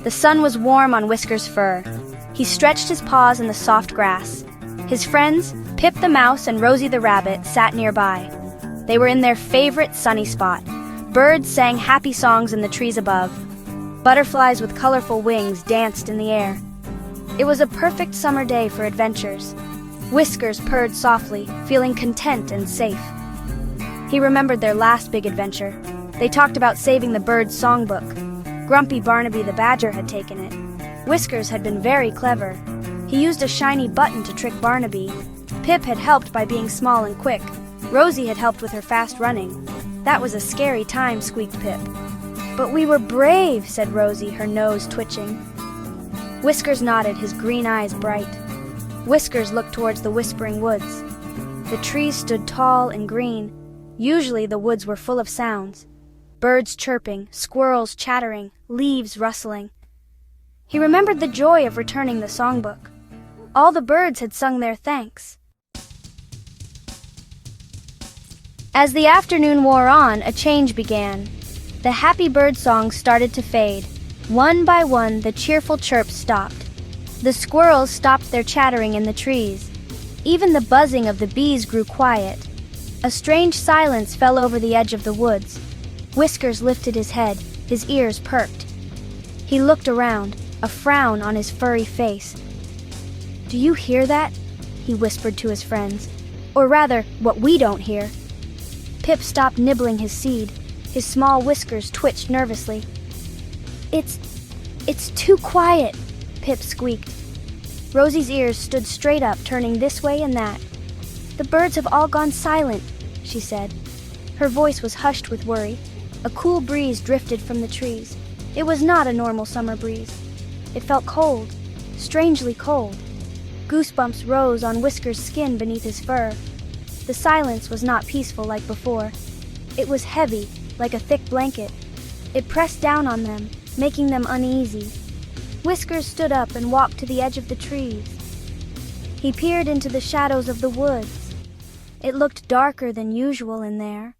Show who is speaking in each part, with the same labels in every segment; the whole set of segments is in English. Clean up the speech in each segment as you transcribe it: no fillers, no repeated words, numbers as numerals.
Speaker 1: The sun was warm on Whiskers' fur. He stretched his paws in the soft grass. His friends, Pip the mouse and Rosie the rabbit, sat nearby. They were in their favorite sunny spot. Birds sang happy songs in the trees above. Butterflies with colorful wings danced in the air. It was a perfect summer day for adventures. Whiskers purred softly, feeling content and safe. He remembered their last big adventure. They talked about saving the bird's songbook. Grumpy Barnaby the badger had taken it. Whiskers had been very clever. He used a shiny button to trick Barnaby. Pip had helped by being small and quick. Rosie had helped with her fast running. That was a scary time, squeaked Pip. But we were brave, said Rosie, her nose twitching. Whiskers nodded, his green eyes bright. Whiskers looked towards the whispering woods. The trees stood tall and green. Usually the woods were full of sounds. Birds chirping, squirrels chattering, leaves rustling. He remembered the joy of returning the songbook. All the birds had sung their thanks. As the afternoon wore on, a change began. The happy bird songs started to fade. One by one, the cheerful chirps stopped. The squirrels stopped their chattering in the trees. Even the buzzing of the bees grew quiet. A strange silence fell over the edge of the woods. Whiskers lifted his head, his ears perked. He looked around, a frown on his furry face. "Do you hear that?" he whispered to his friends. Or rather, what we don't hear. Pip stopped nibbling his seed. His small whiskers twitched nervously. It's too quiet," Pip squeaked. Rosie's ears stood straight up, turning this way and that. "The birds have all gone silent," she said. Her voice was hushed with worry. A cool breeze drifted from the trees. It was not a normal summer breeze. It felt cold, strangely cold. Goosebumps rose on Whiskers' skin beneath his fur. The silence was not peaceful like before. It was heavy, like a thick blanket. It pressed down on them, making them uneasy. Whiskers stood up and walked to the edge of the trees. He peered into the shadows of the woods. It looked darker than usual in there.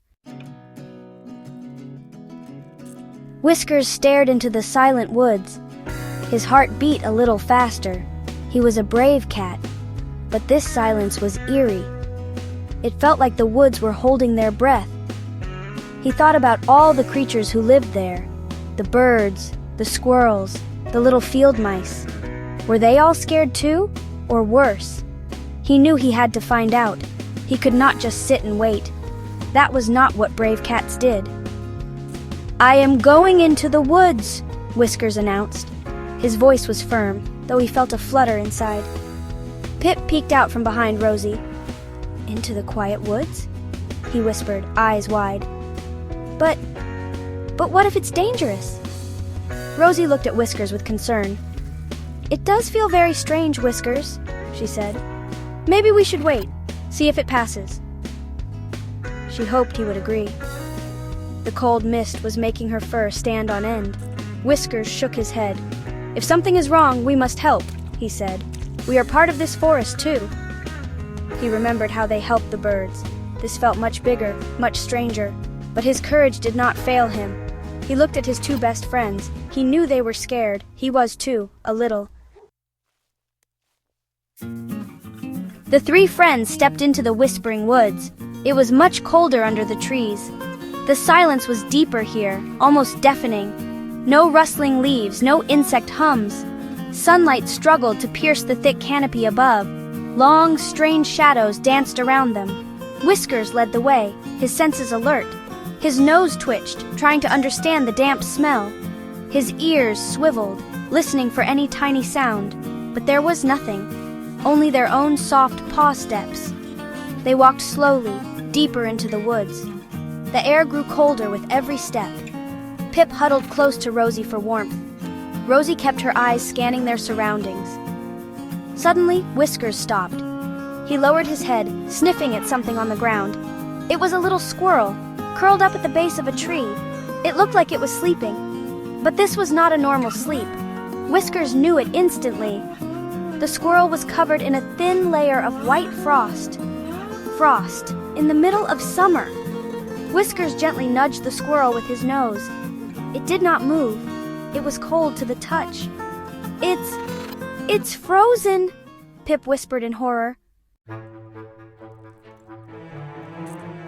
Speaker 1: Whiskers stared into the silent woods. His heart beat a little faster. He was a brave cat, but this silence was eerie. It felt like the woods were holding their breath. He thought about all the creatures who lived there. The birds, the squirrels, the little field mice. Were they all scared too? Or worse? He knew he had to find out. He could not just sit and wait. That was not what brave cats did. "I am going into the woods," Whiskers announced. His voice was firm, though he felt a flutter inside. Pip peeked out from behind Rosie. "Into the quiet woods?" he whispered, eyes wide. But what if it's dangerous?" Rosie looked at Whiskers with concern. "It does feel very strange, Whiskers," she said. "Maybe we should wait, see if it passes." She hoped he would agree. The cold mist was making her fur stand on end. Whiskers shook his head. "If something is wrong, we must help," he said. "We are part of this forest, too." He remembered how they helped the birds. This felt much bigger, much stranger, but his courage did not fail him. He looked at his two best friends. He knew they were scared. He was too, a little. The three friends stepped into the whispering woods. It was much colder under the trees. The silence was deeper here, almost deafening. No rustling leaves, no insect hums. Sunlight struggled to pierce the thick canopy above. Long, strange shadows danced around them. Whiskers led the way, his senses alert. His nose twitched, trying to understand the damp smell. His ears swiveled, listening for any tiny sound. But there was nothing, only their own soft paw steps. They walked slowly, deeper into the woods. The air grew colder with every step. Pip huddled close to Rosie for warmth. Rosie kept her eyes scanning their surroundings. Suddenly, Whiskers stopped. He lowered his head, sniffing at something on the ground. It was a little squirrel, curled up at the base of a tree. It looked like it was sleeping. But this was not a normal sleep. Whiskers knew it instantly. The squirrel was covered in a thin layer of white frost. Frost, in the middle of summer. Whiskers gently nudged the squirrel with his nose. It did not move. It was cold to the touch. It's frozen, Pip whispered in horror.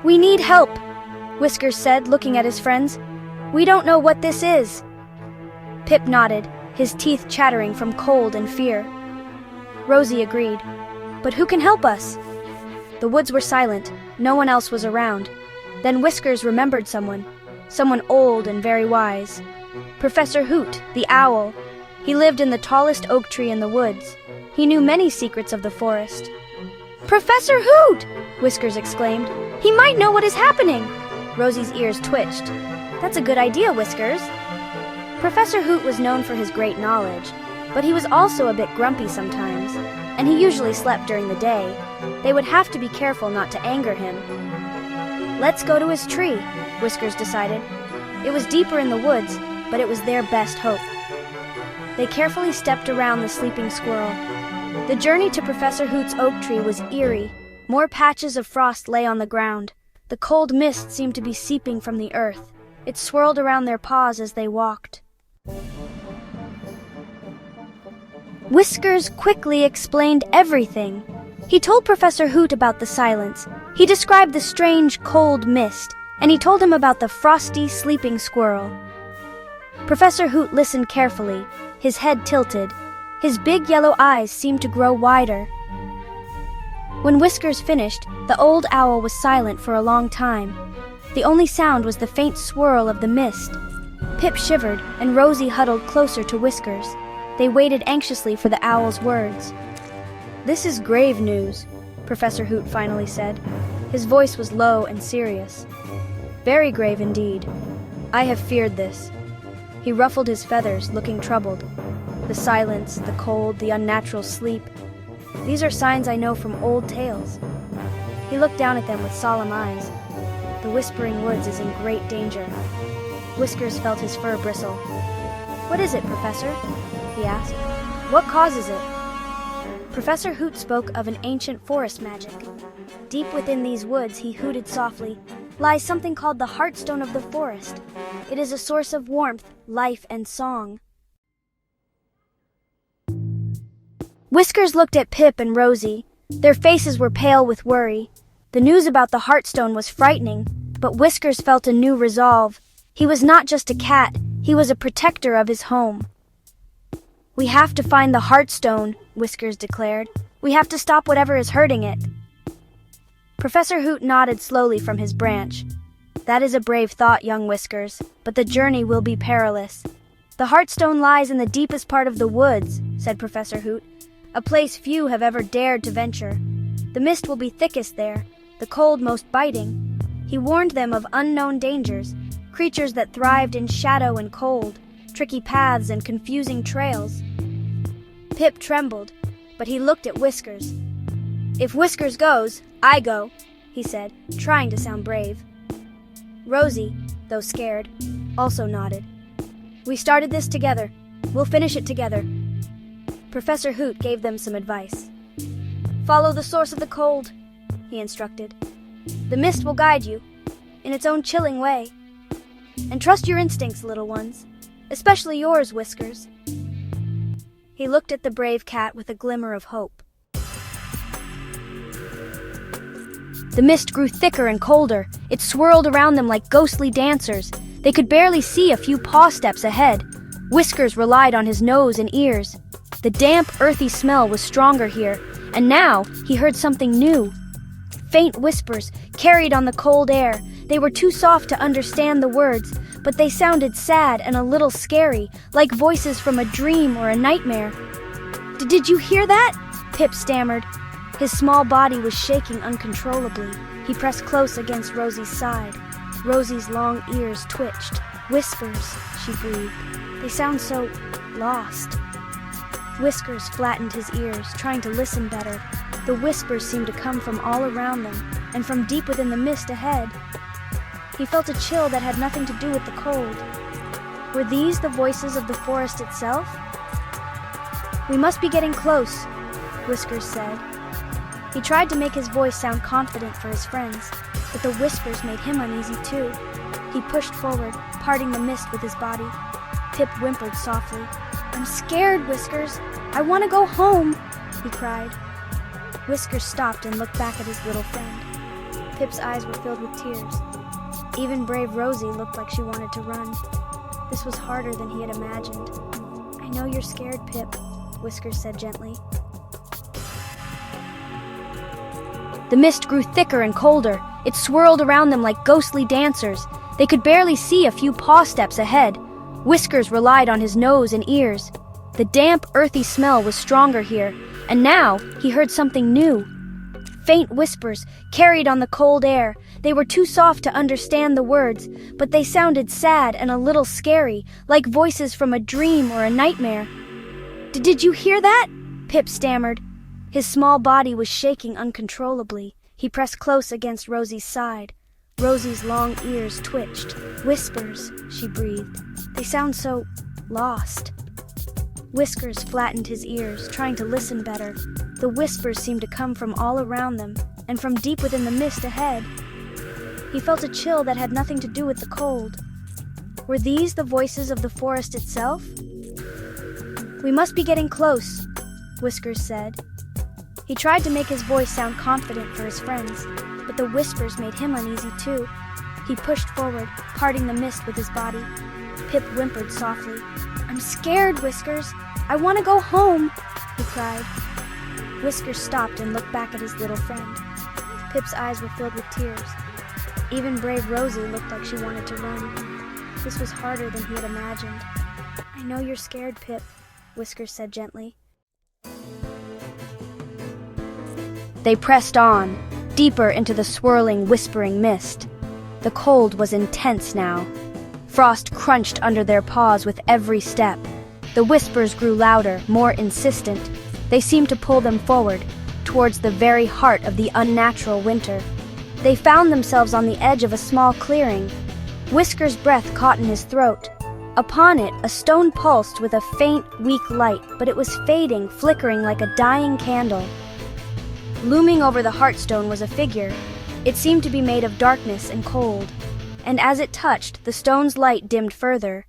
Speaker 1: We need help, Whiskers said, looking at his friends. We don't know what this is. Pip nodded, his teeth chattering from cold and fear. Rosie agreed. But who can help us? The woods were silent. No one else was around. Then Whiskers remembered someone old and very wise. Professor Hoot, the owl. He lived in the tallest oak tree in the woods. He knew many secrets of the forest. Professor Hoot! Whiskers exclaimed. He might know what is happening. Rosie's ears twitched. That's a good idea, Whiskers. Professor Hoot was known for his great knowledge, but he was also a bit grumpy sometimes, and he usually slept during the day. They would have to be careful not to anger him. Let's go to his tree, Whiskers decided. It was deeper in the woods, but it was their best hope. They carefully stepped around the sleeping squirrel. The journey to Professor Hoot's oak tree was eerie. More patches of frost lay on the ground. The cold mist seemed to be seeping from the earth. It swirled around their paws as they walked. Whiskers quickly explained everything. He told Professor Hoot about the silence. He described the strange, cold mist, and he told him about the frosty, sleeping squirrel. Professor Hoot listened carefully, his head tilted. His big yellow eyes seemed to grow wider. When Whiskers finished, the old owl was silent for a long time. The only sound was the faint swirl of the mist. Pip shivered, and Rosie huddled closer to Whiskers. They waited anxiously for the owl's words. This is grave news, Professor Hoot finally said. His voice was low and serious. Very grave indeed. I have feared this. He ruffled his feathers, looking troubled. The silence, the cold, the unnatural sleep. These are signs I know from old tales. He looked down at them with solemn eyes. The Whispering Woods is in great danger. Whiskers felt his fur bristle. What is it, Professor? He asked. What causes it? Professor Hoot spoke of an ancient forest magic. Deep within these woods, he hooted softly, lies something called the heartstone of the forest. It is a source of warmth, life, and song. Whiskers looked at Pip and Rosie. Their faces were pale with worry. The news about the heartstone was frightening, but Whiskers felt a new resolve. He was not just a cat, he was a protector of his home. We have to find the heartstone, Whiskers declared. We have to stop whatever is hurting it. Professor Hoot nodded slowly from his branch. That is a brave thought, young Whiskers, but the journey will be perilous. The heartstone lies in the deepest part of the woods, said Professor Hoot, a place few have ever dared to venture. The mist will be thickest there, the cold most biting. He warned them of unknown dangers, creatures that thrived in shadow and cold, tricky paths and confusing trails. Pip trembled, but he looked at Whiskers. If Whiskers goes, I go, he said, trying to sound brave. Rosie, though scared, also nodded. We started this together. We'll finish it together. Professor Hoot gave them some advice. Follow the source of the cold, he instructed. The mist will guide you, in its own chilling way. And trust your instincts, little ones, especially yours, Whiskers. He looked at the brave cat with a glimmer of hope. The mist grew thicker and colder. It swirled around them like ghostly dancers. They could barely see a few paw steps ahead. Whiskers relied on his nose and ears. The damp, earthy smell was stronger here, and now he heard something new. Faint whispers carried on the cold air. They were too soft to understand the words, but they sounded sad and a little scary, like voices from a dream or a nightmare. Did you hear that? Pip stammered. His small body was shaking uncontrollably. He pressed close against Rosie's side. Rosie's long ears twitched. Whispers, she breathed. They sound so lost. Whiskers flattened his ears, trying to listen better. The whispers seemed to come from all around them, and from deep within the mist ahead. He felt a chill that had nothing to do with the cold. Were these the voices of the forest itself? We must be getting close, Whiskers said. He tried to make his voice sound confident for his friends, but the whispers made him uneasy too. He pushed forward, parting the mist with his body. Pip whimpered softly. "I'm scared, Whiskers. I want to go home," he cried. Whiskers stopped and looked back at his little friend. Pip's eyes were filled with tears. Even brave Rosie looked like she wanted to run. This was harder than he had imagined. "I know you're scared, Pip," Whiskers said gently. The mist grew thicker and colder. It swirled around them like ghostly dancers. They could barely see a few paw steps ahead. Whiskers relied on his nose and ears. The damp, earthy smell was stronger here, and now he heard something new. Faint whispers carried on the cold air. They were too soft to understand the words, but they sounded sad and a little scary, like voices from a dream or a nightmare. Did you hear that?" Pip stammered. His small body was shaking uncontrollably. He pressed close against Rosie's side. Rosie's long ears twitched. "Whispers," she breathed. "They sound so lost." Whiskers flattened his ears, trying to listen better. The whispers seemed to come from all around them, and from deep within the mist ahead. He felt a chill that had nothing to do with the cold. Were these the voices of the forest itself? "We must be getting close," Whiskers said. He tried to make his voice sound confident for his friends, but the whispers made him uneasy too. He pushed forward, parting the mist with his body. Pip whimpered softly. "I'm scared, Whiskers. I want to go home," he cried. Whiskers stopped and looked back at his little friend. Pip's eyes were filled with tears. Even brave Rosie looked like she wanted to run. This was harder than he had imagined. "I know you're scared, Pip," Whiskers said gently. They pressed on, deeper into the swirling, whispering mist. The cold was intense now. Frost crunched under their paws with every step. The whispers grew louder, more insistent. They seemed to pull them forward, towards the very heart of the unnatural winter. They found themselves on the edge of a small clearing. Whiskers' breath caught in his throat. Upon it, a stone pulsed with a faint, weak light, but it was fading, flickering like a dying candle. Looming over the heartstone was a figure. It seemed to be made of darkness and cold. And as it touched, the stone's light dimmed further.